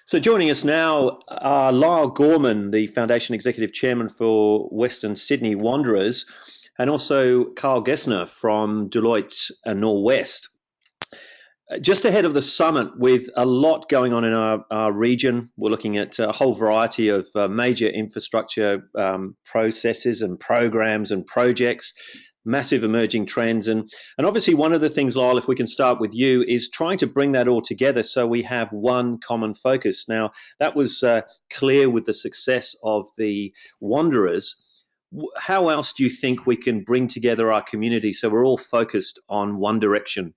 So joining us now are Lyall Gorman, the Foundation Executive Chairman for Western Sydney Wanderers, and also Carl Gessner from Deloitte Norwest. Just ahead of the summit, with a lot going on in our region, we're looking at a whole variety of major infrastructure processes and programs and projects, massive emerging trends. And obviously one of the things, Lyall, if we can start with you, is trying to bring that all together so we have one common focus. Now, that was clear with the success of the Wanderers. How else do you think we can bring together our community so we're all focused on one direction?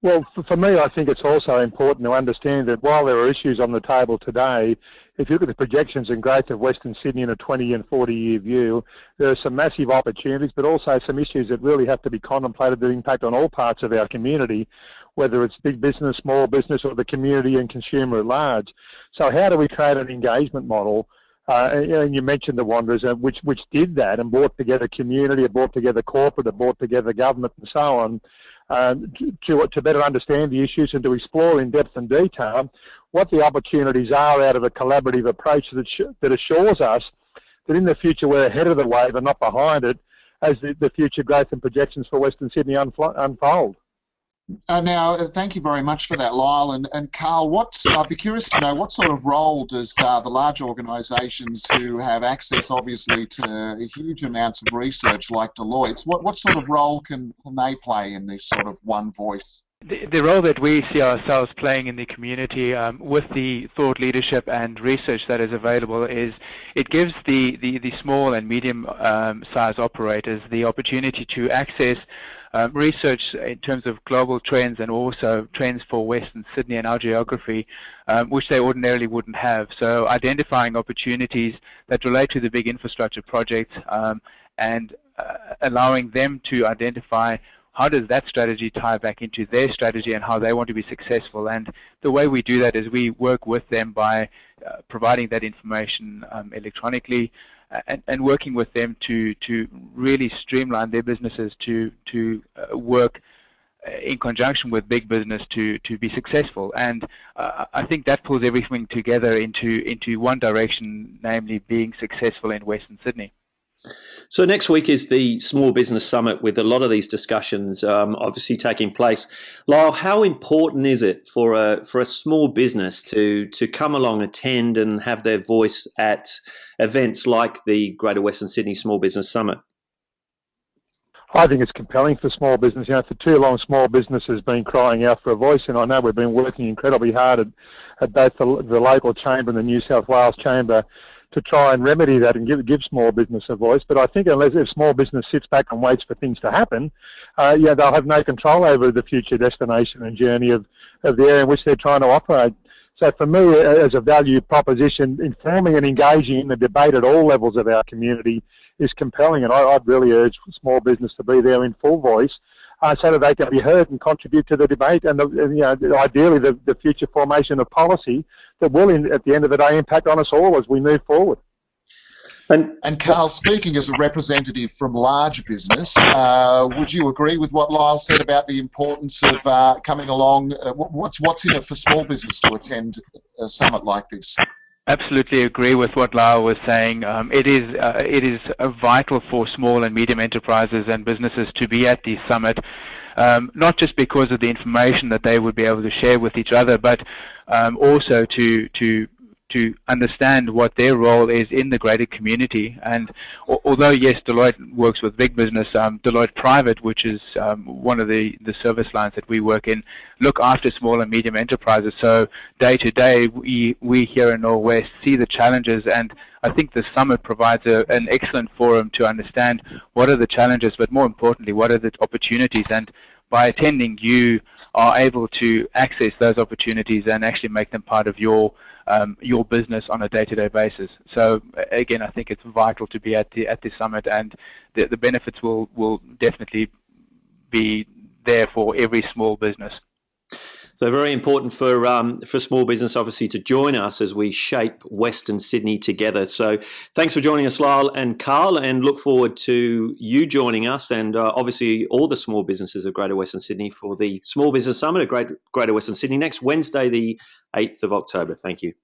Well, for me, I think it's also important to understand that while there are issues on the table today, if you look at the projections and growth of Western Sydney in a 20 and 40-year view, there are some massive opportunities, but also some issues that really have to be contemplated that impact on all parts of our community, whether it's big business, small business, or the community and consumer at large. So how do we create an engagement model? And you mentioned the Wanderers, which did that and brought together community, it brought together corporate, it brought together government and so on, to better understand the issues and to explore in depth and detail what the opportunities are out of a collaborative approach that assures us that in the future we're ahead of the wave and not behind it as the future growth and projections for Western Sydney unfold. Now, thank you very much for that, Lyall. And Carl, I'd be curious to know what sort of role does the large organisations who have access, obviously, to huge amounts of research like Deloitte's, what sort of role can they play in this sort of one voice? The role that we see ourselves playing in the community with the thought leadership and research that is available is it gives the small and medium size operators the opportunity to access research in terms of global trends and also trends for Western Sydney and our geography, which they ordinarily wouldn't have. So identifying opportunities that relate to the big infrastructure projects and allowing them to identify how does that strategy tie back into their strategy and how they want to be successful. And the way we do that is we work with them by providing that information electronically and working with them to really streamline their businesses to work in conjunction with big business to be successful. And I think that pulls everything together into one direction, namely being successful in Western Sydney. So next week is the Small Business Summit with a lot of these discussions obviously taking place. Lyall, how important is it for a small business to come along, attend and have their voice at events like the Greater Western Sydney Small Business Summit? I think it's compelling for small business. For too long, small business has been crying out for a voice, and I know we've been working incredibly hard at both the local chamber and the New South Wales chamber to try and remedy that and give small business a voice. But I think if small business sits back and waits for things to happen, they'll have no control over the future destination and journey of the area in which they're trying to operate. So for me, as a value proposition, informing and engaging in the debate at all levels of our community is compelling, and I'd really urge small business to be there in full voice so that they can be heard and contribute to the debate and ideally the future formation of policy that will, at the end of the day, impact on us all as we move forward. And Carl, speaking as a representative from large business, would you agree with what Lyall said about the importance of coming along? What's in it for small business to attend a summit like this? Absolutely agree with what Lyall was saying. It is vital for small and medium enterprises and businesses to be at the summit, not just because of the information that they would be able to share with each other, but also to understand what their role is in the greater community. And although, yes, Deloitte works with big business, Deloitte Private, which is one of the service lines that we work in, look after small and medium enterprises. So day to day, we here in Norwest see the challenges, and I think the summit provides an excellent forum to understand what are the challenges, but more importantly, what are the opportunities. And by attending, you are able to access those opportunities and actually make them part of your business on a day-to-day basis. So again, I think it's vital to be at the summit, and the benefits will definitely be there for every small business. So very important for small business, obviously, to join us as we shape Western Sydney together. So thanks for joining us, Lyall and Carl, and look forward to you joining us and obviously all the small businesses of Greater Western Sydney for the Small Business Summit at Greater Western Sydney next Wednesday, the 8th of October. Thank you.